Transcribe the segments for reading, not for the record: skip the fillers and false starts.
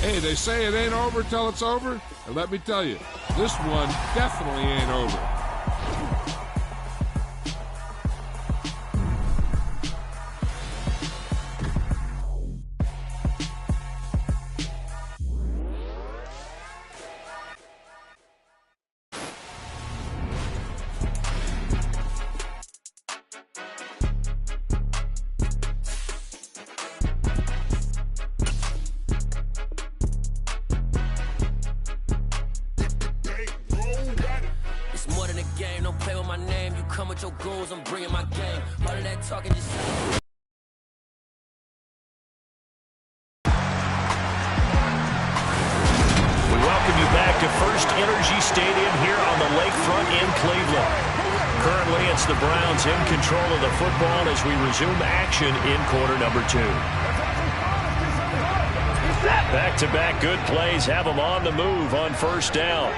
Hey, they say it ain't over till it's over. And let me tell you, this one definitely ain't over. In quarter number 2. Back-to-back good plays have them on the move on first down.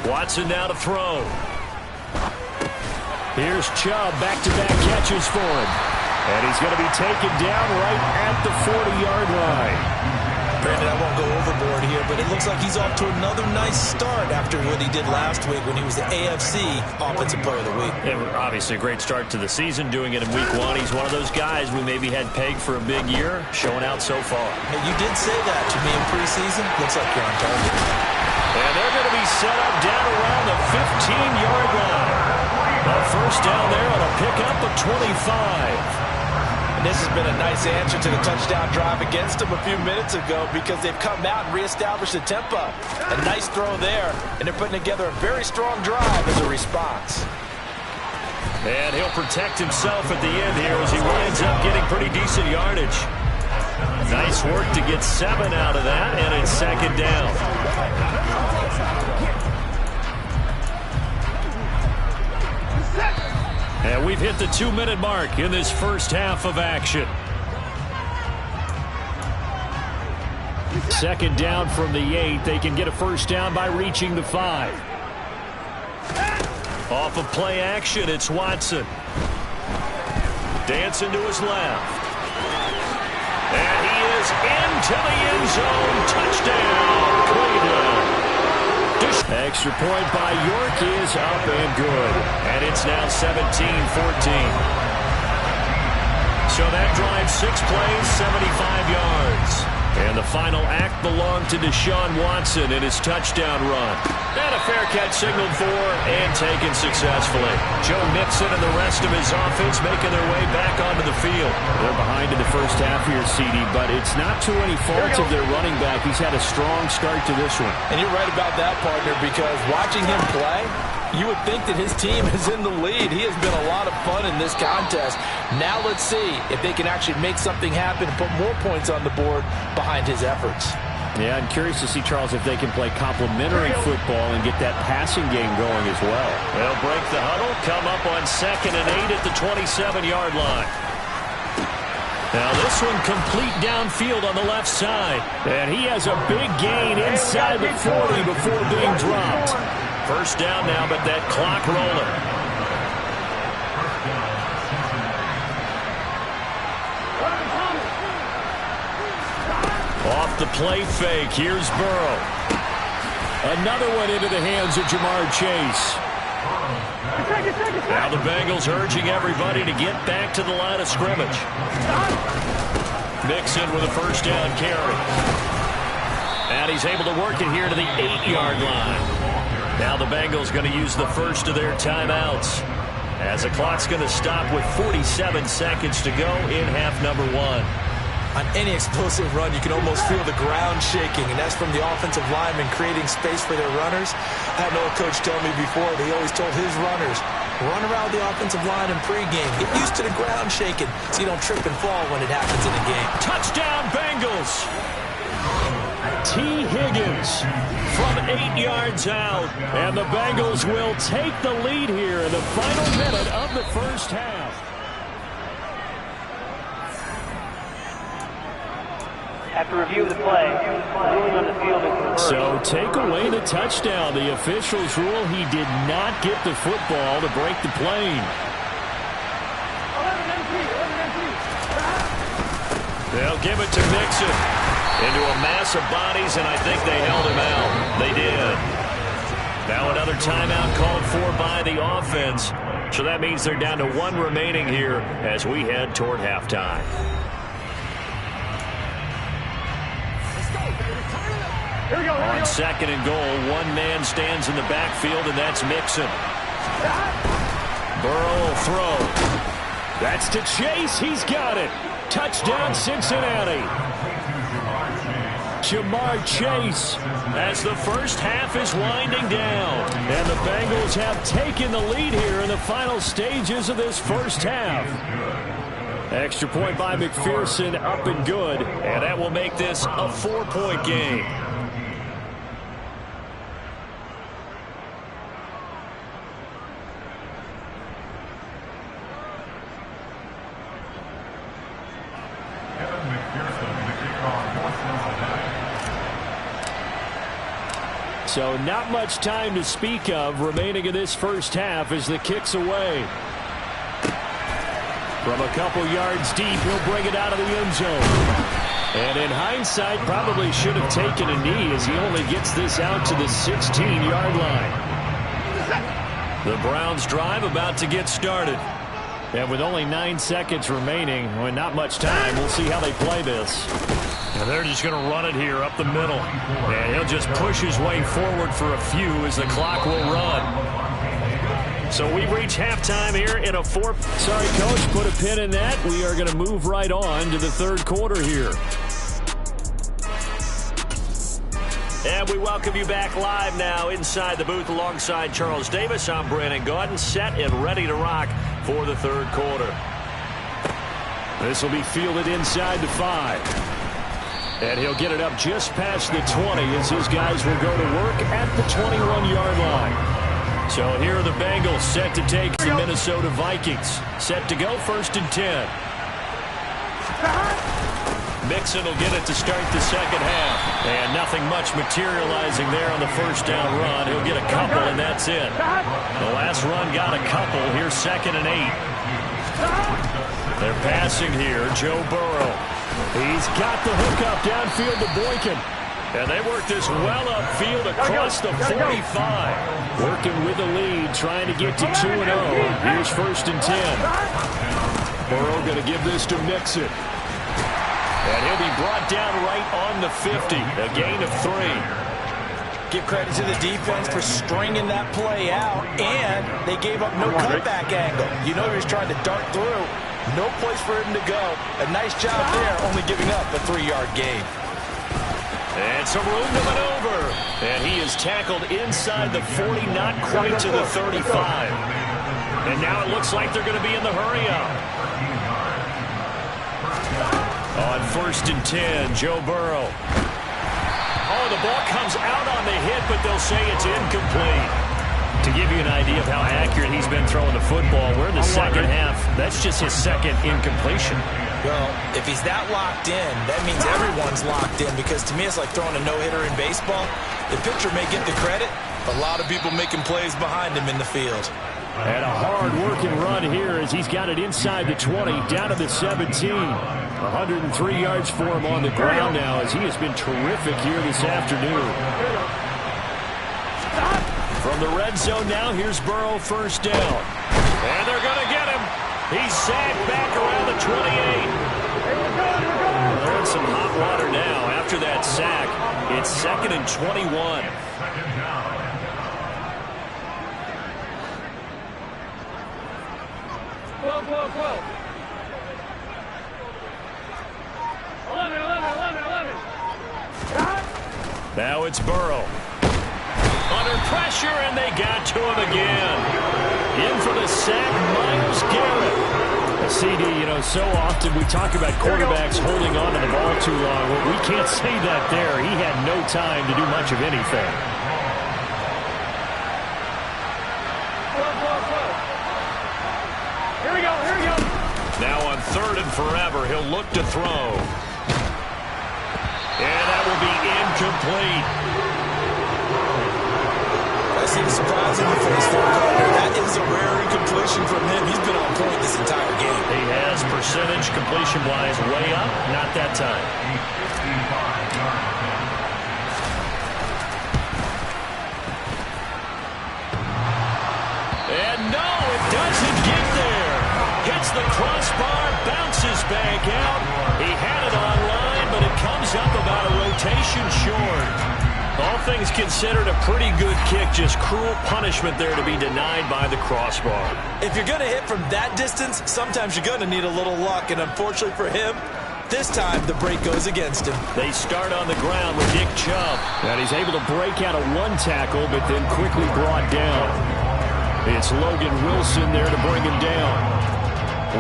Watson now to throw. Here's Chubb, back-to-back catches for him. And he's going to be taken down right at the 40-yard line. Brandon, I won't go overboard here, but it looks like he's off to another nice start after what he did last week when he was the AFC Offensive Player of the Week. Yeah, obviously a great start to the season, doing it in week 1. He's one of those guys we maybe had pegged for a big year, showing out so far. Hey, you did say that to me in preseason. Looks like you're on target. And they're going to be set up down around the 15-yard line. A first down there on a pickup of 25. And this has been a nice answer to the touchdown drive against them a few minutes ago because they've come out and reestablished the tempo. A nice throw there, and they're putting together a very strong drive as a response. And he'll protect himself at the end here as he winds up getting pretty decent yardage. Nice work to get 7 out of that, and it's second down. And we've hit the 2-minute mark in this first half of action. Second down from the 8. They can get a first down by reaching the 5. Off of play action, it's Watson. Dancing to his left. And he is into the end zone. Touchdown, Cleveland. Extra point by York is up and good. And it's now 17-14. So that drive, 6 plays, 75 yards. And the final act belonged to Deshaun Watson in his touchdown run. And a fair catch signaled for and taken successfully. Joe Mixon and the rest of his offense making their way back onto the field. They're behind in the first half here, CD, but it's not to any fault of their running back. He's had a strong start to this one. And you're right about that, partner, because watching him play, you would think that his team is in the lead. He has been a lot of fun in this contest. Now let's see if they can actually make something happen and put more points on the board behind his efforts. Yeah, I'm curious to see, Charles, if they can play complementary football and get that passing game going as well. They'll break the huddle, come up on 2nd and 8 at the 27-yard line. Now this one complete downfield on the left side. And he has a big gain inside the 40 before being dropped. First down now, but that clock rolling. Off the play fake, here's Burrow. Another one into the hands of Jamar Chase. Now the Bengals urging everybody to get back to the line of scrimmage. Mixon with a first down carry. And he's able to work it here to the 8-yard line. Now the Bengals going to use the first of their timeouts as the clock's going to stop with 47 seconds to go in half number 1. On any explosive run, you can almost feel the ground shaking, and that's from the offensive linemen creating space for their runners. I had an old coach tell me before, he always told his runners, run around the offensive line in pregame. Get used to the ground shaking so you don't trip and fall when it happens in a game. Touchdown, Bengals! T. Higgins from 8 yards out. And the Bengals will take the lead here in the final minute of the first half. After review of the play, ruling on the field is reversed. So take away the touchdown. The officials rule he did not get the football to break the plane. They'll give it to Mixon. into a mass of bodies, and I think they held him out. They did. Now another timeout called for by the offense. So that means they're down to 1 remaining here as we head toward halftime. On 2nd and goal, one man stands in the backfield, and that's Mixon. Burrow will throw. That's to Chase. He's got it. Touchdown, Cincinnati. Jamar Chase as the first half is winding down. And the Bengals have taken the lead here in the final stages of this first half. Extra point by McPherson, up and good. And that will make this a 4-point game. So not much time to speak of remaining in this first half as the kick's away. From a couple yards deep, he'll bring it out of the end zone. And in hindsight, probably should have taken a knee as he only gets this out to the 16-yard line. The Browns drive about to get started. And with only 9 seconds remaining, well, not much time, we'll see how they play this. And they're just going to run it here up the middle. And he'll just push his way forward for a few as the clock will run. So we reach halftime here in a 4. Sorry, Coach, put a pin in that. We are going to move right on to the third quarter here. And we welcome you back live now inside the booth alongside Charles Davis. I'm Brandon Gaudin, set and ready to rock for the third quarter. This will be fielded inside the 5. And he'll get it up just past the 20 as his guys will go to work at the 21-yard line. So here are the Bengals set to take the Minnesota Vikings. Set to go 1st and 10. Mixon will get it to start the second half. And nothing much materializing there on the first down run. He'll get a couple, and that's it. The last run got a couple. Here's 2nd and 8. They're passing here. Joe Burrow. He's got the hookup downfield to Boykin. And they work this well upfield across the 45. Working with the lead, trying to get to 2-0. Here's 1st and 10. Burrow going to give this to Mixon. And he'll be brought down right on the 50. A gain of 3. Give credit to the defense for stringing that play out, and they gave up no cutback angle. You know he was trying to dart through. No place for him to go. A nice job there, only giving up a 3-yard gain. And some room to maneuver. And he is tackled inside the 40, not quite to the 35. And now it looks like they're going to be in the hurry-up. On 1st and 10, Joe Burrow. Oh, the ball comes out on the hit, but they'll say it's incomplete. To give you an idea of how accurate he's been throwing the football, we're in the second half. That's just his second incompletion. Well, if he's that locked in, that means everyone's locked in, because to me it's like throwing a no-hitter in baseball. The pitcher may get the credit, a lot of people making plays behind him in the field. And a hard-working run here as he's got it inside the 20, down to the 17. 103 yards for him on the ground now as he has been terrific here this afternoon. From the red zone now, here's Burrow, 1st down. And they're going to get him. He's sacked back around the 28. They're in some hot water now after that sack. It's 2nd and 21. Whoa. 11. Now it's Burrow. Under pressure, and they got to him again. In for the sack, Myles Garrett. CD, so often we talk about quarterbacks holding on to the ball too long. Well, we can't say that there. He had no time to do much of anything. Here we go. Now on 3rd and forever, he'll look to throw. And that will be incomplete. That seems surprising for his third quarter. That is a rare incompletion from him. He's been on point this entire game. He has, percentage completion-wise way up. Not that time. And no, it doesn't get there. Hits the crossbar, bounces back out. He had it online, but it comes up about a rotation short. All things considered, a pretty good kick. Just cruel punishment there to be denied by the crossbar. If you're going to hit from that distance, sometimes you're going to need a little luck. And unfortunately for him, this time the break goes against him. They start on the ground with Nick Chubb. And he's able to break out of one tackle, but then quickly brought down. It's Logan Wilson there to bring him down.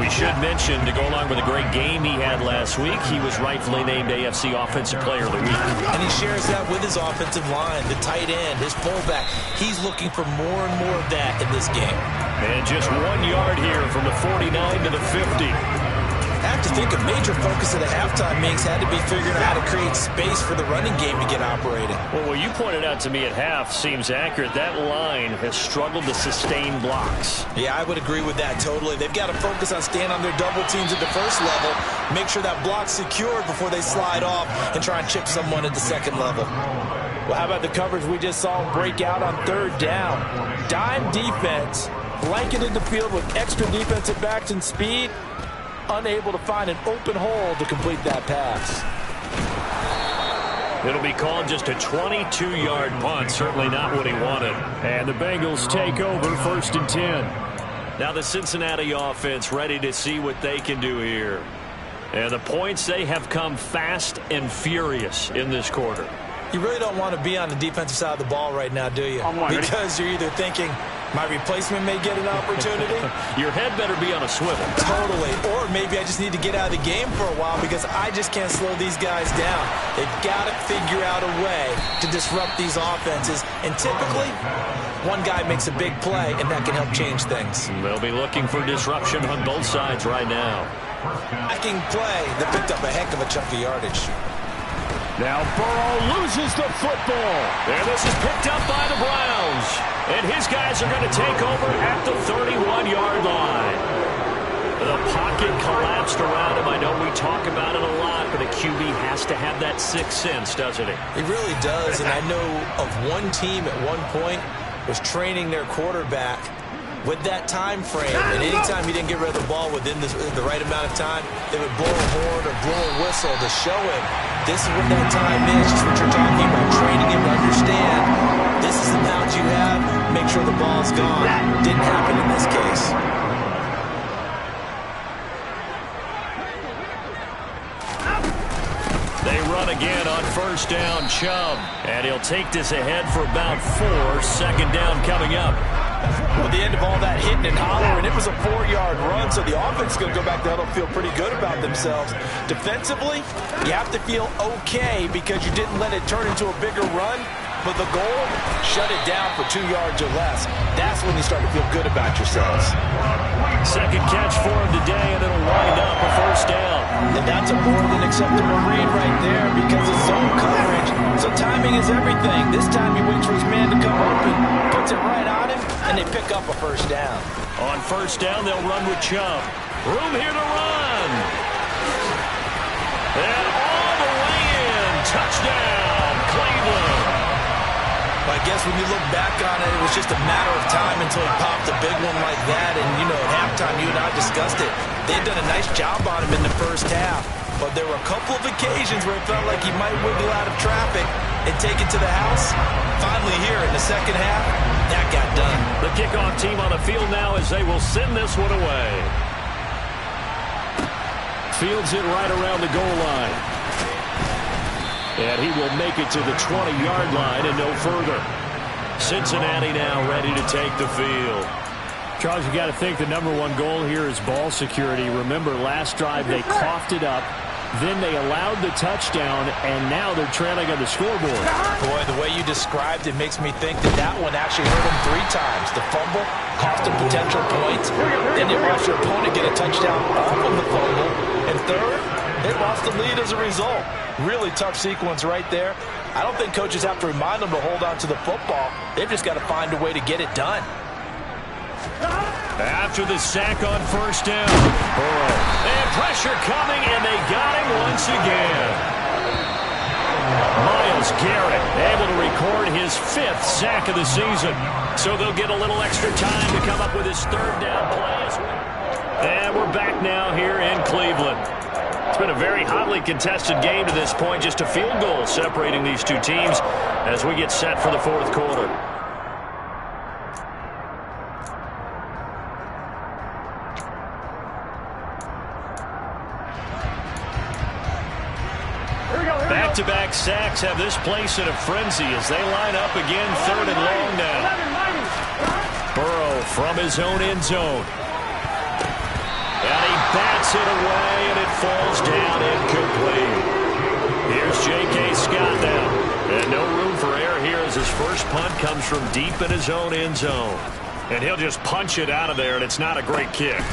We should mention, to go along with a great game he had last week, he was rightfully named AFC Offensive Player of the Week. And he shares that with his offensive line, the tight end, his fullback. He's looking for more and more of that in this game. And just 1 yard here from the 49 to the 50. I have to think a major focus at the halftime means had to be figuring out how to create space for the running game to get operating. Well, what you pointed out to me at half seems accurate. That line has struggled to sustain blocks. Yeah, I would agree with that totally. They've got to focus on staying on their double teams at the first level, make sure that block's secured before they slide off and try and chip someone at the second level. Well, how about the coverage we just saw him break out on third down? Dime defense, blanketed the field with extra defensive backs and speed, unable to find an open hole to complete that pass. It'll be called just a 22-yard punt. Certainly not what he wanted. And the Bengals take over 1st and 10. Now the Cincinnati offense ready to see what they can do here. And the points, they have come fast and furious in this quarter. You really don't want to be on the defensive side of the ball right now, do you? Because you're either thinking, my replacement may get an opportunity. Your head better be on a swivel. Totally. Or maybe I just need to get out of the game for a while because I just can't slow these guys down. They've got to figure out a way to disrupt these offenses. And typically, one guy makes a big play, and that can help change things. They'll be looking for disruption on both sides right now. Backing play that picked up a heck of a chunk of yardage. Now Burrow loses the football. And this is picked up by the Browns. And his guys are going to take over at the 31-yard line. The pocket collapsed around him. I know we talk about it a lot, but a QB has to have that sixth sense, doesn't he? He really does. And I know of one team at one point was training their quarterback with that time frame, and anytime he didn't get rid of the ball within the right amount of time, they would blow a horn or blow a whistle to show him this is what that time is, just what you're talking about, training him to understand this is the amount you have, make sure the ball's gone. Didn't happen in this case. They run again on first down, Chubb, and he'll take this ahead for about 4. Second down coming up. Well, the end of all that hitting and hollering, it was a 4-yard run, so the offense is going to go back there and feel pretty good about themselves. Defensively, you have to feel okay because you didn't let it turn into a bigger run, but the goal, shut it down for 2 yards or less. That's when you start to feel good about yourselves. Second catch for him today, and it'll wind up a first down. And that's a more than acceptable read right there because of zone coverage. So timing is everything. This time he waits for his man to come open, puts it right on him, and they pick up a first down. On first down, they'll run with Chubb. Room here to run. And all the way in. Touchdown, Cleveland. I guess when you look back on it, it was just a matter of time until he popped a big one like that. And, you know, at halftime, you and I discussed it. They'd done a nice job on him in the first half. But there were a couple of occasions where it felt like he might wiggle out of traffic and take it to the house. Finally here in the second half, that got done. The kickoff team on the field now as they will send this one away. Fields it right around the goal line. And he will make it to the 20-yard line and no further. Cincinnati now ready to take the field. Charles, you got to think the number one goal here is ball security. Remember, last drive they coughed it up. Then they allowed the touchdown, and now they're trailing on the scoreboard. Boy, the way you described it makes me think that that one actually hurt them 3 times. The fumble cost them potential points. Then they watched their opponent get a touchdown off of the fumble. And third, they lost the lead as a result. Really tough sequence right there. I don't think coaches have to remind them to hold on to the football. They've just got to find a way to get it done. After the sack on first down, Burrow. And pressure coming, and they got him once again. Myles Garrett able to record his 5th sack of the season. So they'll get a little extra time to come up with his 3rd down play. And we're back now here in Cleveland. It's been a very hotly contested game to this point. Just a field goal separating these two teams as we get set for the 4th quarter. Back-to-back sacks have this place in a frenzy as they line up again 3rd and long now. Burrow from his own end zone. And he bats it away, and it falls down incomplete. Here's J.K. Scott now. And no room for error here as his first punt comes from deep in his own end zone. And he'll just punch it out of there, and it's not a great kick.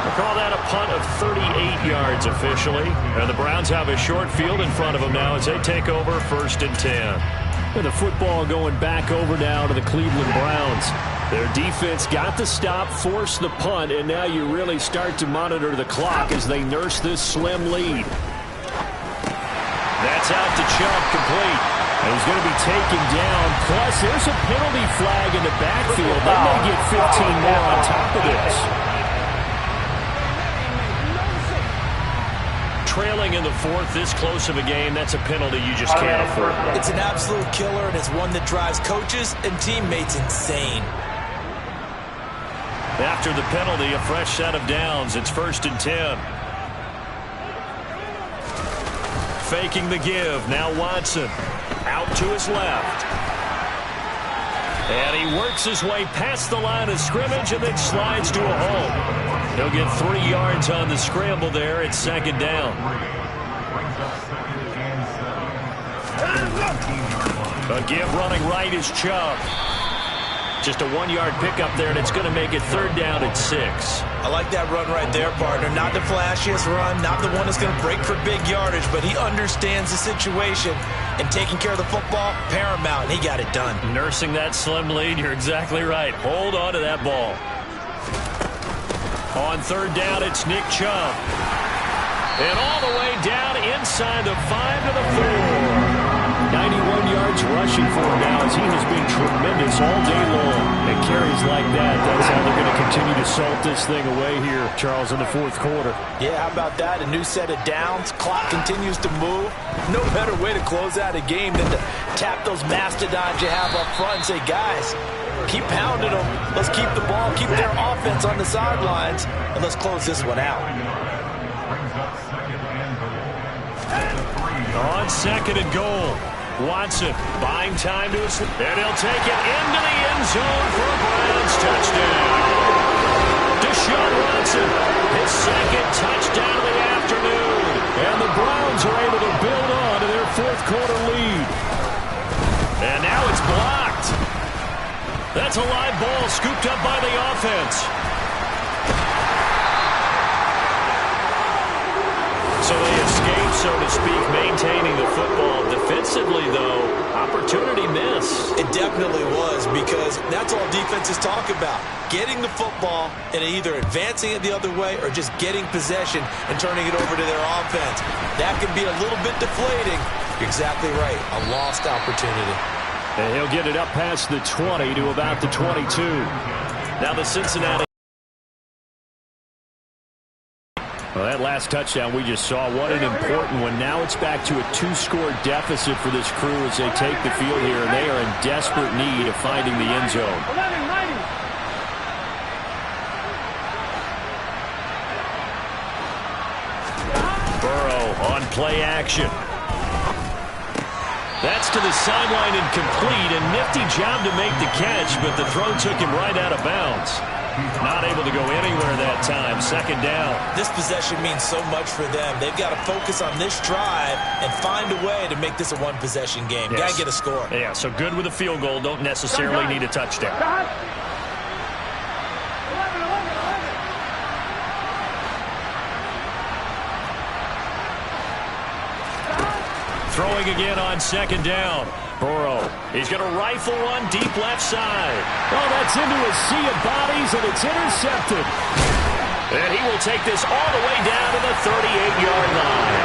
We'll call that a punt of 38 yards officially. And the Browns have a short field in front of them now as they take over 1st and 10. And the football going back over now to the Cleveland Browns. Their defense got the stop, forced the punt, and now you really start to monitor the clock as they nurse this slim lead. That's out to Chubb, complete. And he's going to be taken down. Plus, there's a penalty flag in the backfield. They may get 15 more on top of this. Trailing in the 4th, this close of a game, that's a penalty you just can't afford. It's an absolute killer, and it's one that drives coaches and teammates insane. After the penalty, a fresh set of downs. It's 1st and 10. Faking the give. Now Watson out to his left. And he works his way past the line of scrimmage and then slides to a hole. He'll get 3 yards on the scramble there. It's 2nd down. A give running right is Chubb. Just a 1-yard pickup there, and it's going to make it 3rd down at 6. I like that run right there, partner. Not the flashiest run, not the one that's going to break for big yardage, but he understands the situation, and taking care of the football, paramount, and he got it done. Nursing that slim lead, you're exactly right. Hold on to that ball. On 3rd down, it's Nick Chubb. And all the way down inside the 5 to the 4. 91 yards rushing for him now as he has been tremendous all day long. And carries like that, that's how they're going to continue to salt this thing away here, Charles, in the 4th quarter. Yeah, how about that? A new set of downs. Clock continues to move. No better way to close out a game than to tap those mastodons you have up front and say, guys, keep pounding them. Let's keep the ball, keep their offense on the sidelines, and let's close this one out. On 2nd and goal, Watson buying time to his, and he'll take it into the end zone for a Browns touchdown. Deshaun Watson, his 2nd touchdown of the afternoon, and the Browns are able to build on to their 4th quarter lead. And now it's blocked. That's a live ball scooped up by the offense. So they escape, so to speak, maintaining the football. Defensively, though, opportunity miss. It definitely was, because that's all defenses talk about. Getting the football and either advancing it the other way or just getting possession and turning it over to their offense. That can be a little bit deflating. You're exactly right. A lost opportunity. And he'll get it up past the 20 to about the 22. Now the Cincinnati. Well, that last touchdown we just saw, what an important one. Now it's back to a 2-score deficit for this crew as they take the field here, and they are in desperate need of finding the end zone. Burrow on play action. That's to the sideline incomplete. A nifty job to make the catch, but the throw took him right out of bounds. Not able to go anywhere that time. 2nd down. This possession means so much for them. They've got to focus on this drive and find a way to make this a one-possession game. Yes. Got to get a score. Yeah, so good with a field goal. Don't necessarily need a touchdown. Throwing going again on second down. Burrow, he's going to rifle one deep left side. Oh, that's into a sea of bodies, and it's intercepted. And he will take this all the way down to the 38-yard line.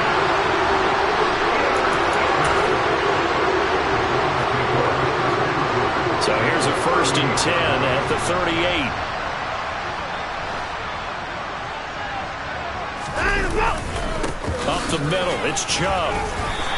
So here's a 1st and 10 at the 38. Up the middle, it's Chubb.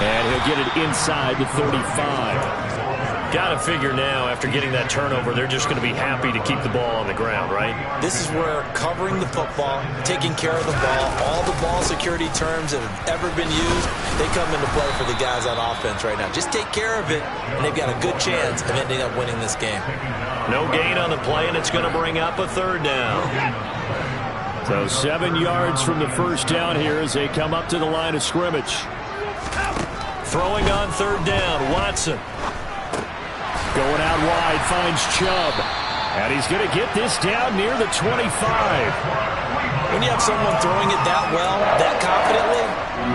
And he'll get it inside the 35. Got to figure now, after getting that turnover, they're just going to be happy to keep the ball on the ground, right? This is where covering the football, taking care of the ball, all the ball security terms that have ever been used, they come into play for the guys on offense right now. Just take care of it, and they've got a good chance of ending up winning this game. No gain on the play, and it's going to bring up a 3rd down. So 7 yards from the first down here as they come up to the line of scrimmage. Throwing on 3rd down, Watson. Going out wide, finds Chubb. And he's going to get this down near the 25. When you have someone throwing it that well, that confidently,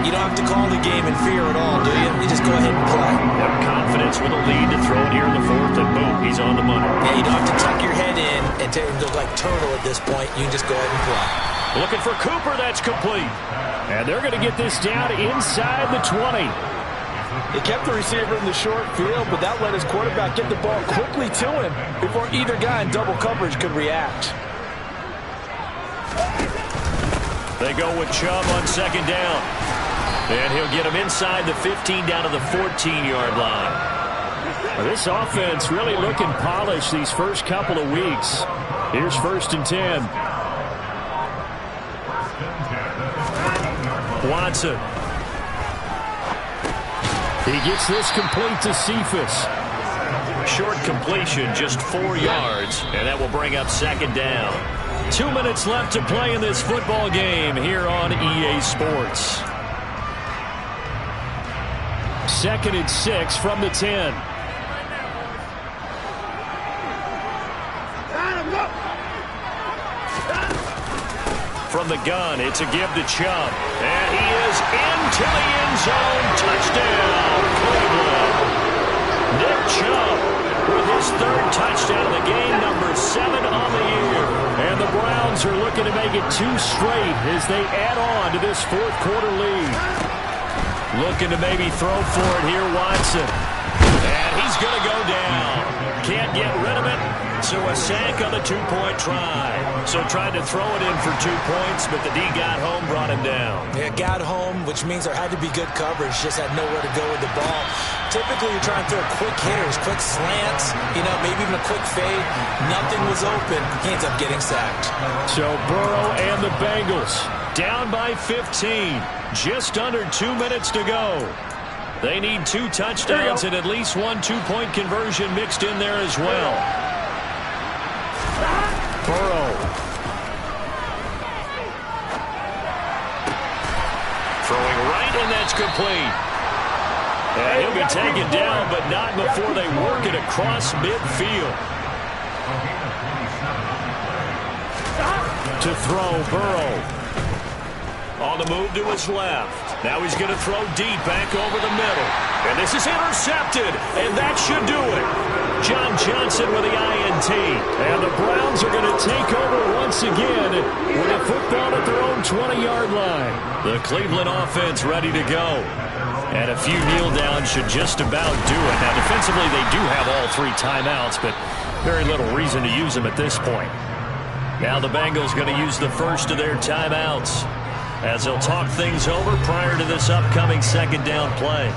you don't have to call the game in fear at all, do you? You just go ahead and play. Have confidence with a lead to throw it here in the 4th, and boom, he's on the money. Yeah, you don't have to tuck your head in and take him to like turtle at this point. You can just go ahead and play. Looking for Cooper, that's complete. And they're going to get this down inside the 20. He kept the receiver in the short field, but that let his quarterback get the ball quickly to him before either guy in double coverage could react. They go with Chubb on 2nd down. And he'll get him inside the 15 down to the 14-yard line. Well, this offense really looking polished these first couple of weeks. Here's 1st and 10. Watson. He gets this complete to Cephas. Short completion, just 4 yards, and that will bring up 2nd down. 2 minutes left to play in this football game here on EA Sports. 2nd and 6 from the 10. From the gun, it's a give to Chubb. And he is into the end zone. Touchdown, Cleveland. Nick Chubb with his 3rd touchdown of the game, number 7 on the year. And the Browns are looking to make it 2 straight as they add on to this 4th quarter lead. Looking to maybe throw for it here, Watson. And he's going to go down. Can't get rid of it. So a sack on the 2-point try. So tried to throw it in for 2 points, but the D got home, brought him down. Yeah, got home, which means there had to be good coverage. Just had nowhere to go with the ball. Typically, you're trying to throw quick hitters, quick slants, maybe even a quick fade. Nothing was open. He ends up getting sacked. So Burrow and the Bengals down by 15. Just under 2 minutes to go. They need 2 touchdowns and at least 1 2-point conversion mixed in there as well. Burrow. Throwing right, and that's complete. And he'll be taken down, but not before they work it across midfield. To throw, Burrow. On the move to his left. Now he's going to throw deep back over the middle. And this is intercepted, and that should do it. John Johnson with the INT. And the Browns are going to take over once again with a football at their own 20-yard line. The Cleveland offense ready to go. And a few kneel downs should just about do it. Now, defensively, they do have all 3 timeouts, but very little reason to use them at this point. Now the Bengals going to use the first of their timeouts as they'll talk things over prior to this upcoming 2nd down play.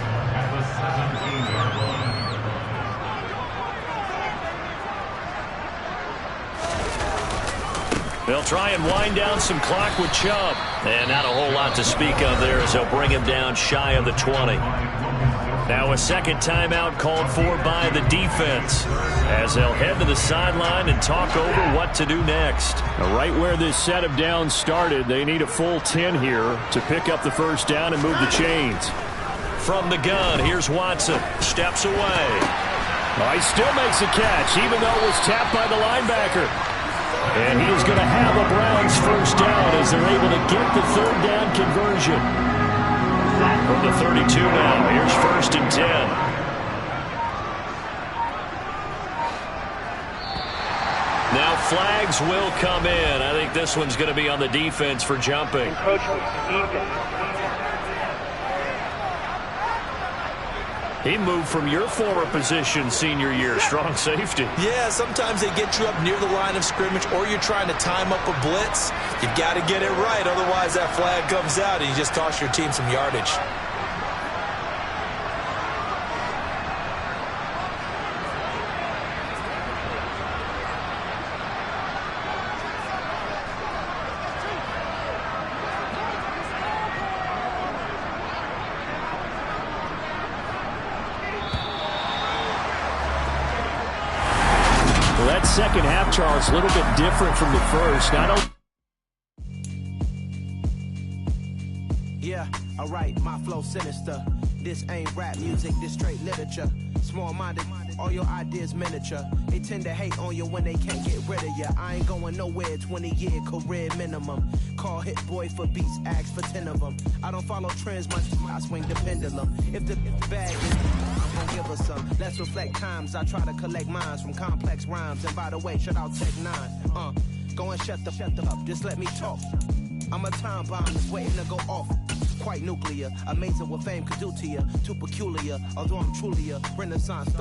They'll try and wind down some clock with Chubb. And not a whole lot to speak of there as they'll bring him down shy of the 20. Now a 2nd timeout called for by the defense as they'll head to the sideline and talk over what to do next. Now right where this set of downs started, they need a full 10 here to pick up the first down and move the chains. From the gun, here's Watson. Steps away. Oh, he still makes a catch, even though it was tapped by the linebacker. And he is going to have a Browns first down as they're able to get the 3rd down conversion. From the 32 now, here's 1st and 10. Now flags will come in. I think this one's going to be on the defense for jumping. Encroachment, defense. He moved from your former position senior year, strong safety. Yeah, sometimes they get you up near the line of scrimmage or you're trying to time up a blitz. You've got to get it right, otherwise that flag comes out and you just toss your team some yardage. That second half, Charles, a little bit different from the first. Yeah, alright, my flow sinister. This ain't rap music, this straight literature. Small-minded, all your ideas miniature. They tend to hate on you when they can't get rid of you. I ain't going nowhere, 20-year career minimum. Call Hit Boy for beats, ask for 10 of them. I don't follow trends much, I swing the pendulum. If the bag is, I'm gonna give us some. Let's reflect times, I try to collect minds from complex rhymes. And by the way, shut out Tech 9. Go and shut the up, just let me talk. I'm a time bomb that's waiting to go off. Quite nuclear, amazing what fame could do to you. Too peculiar, although I'm truly a Renaissance star.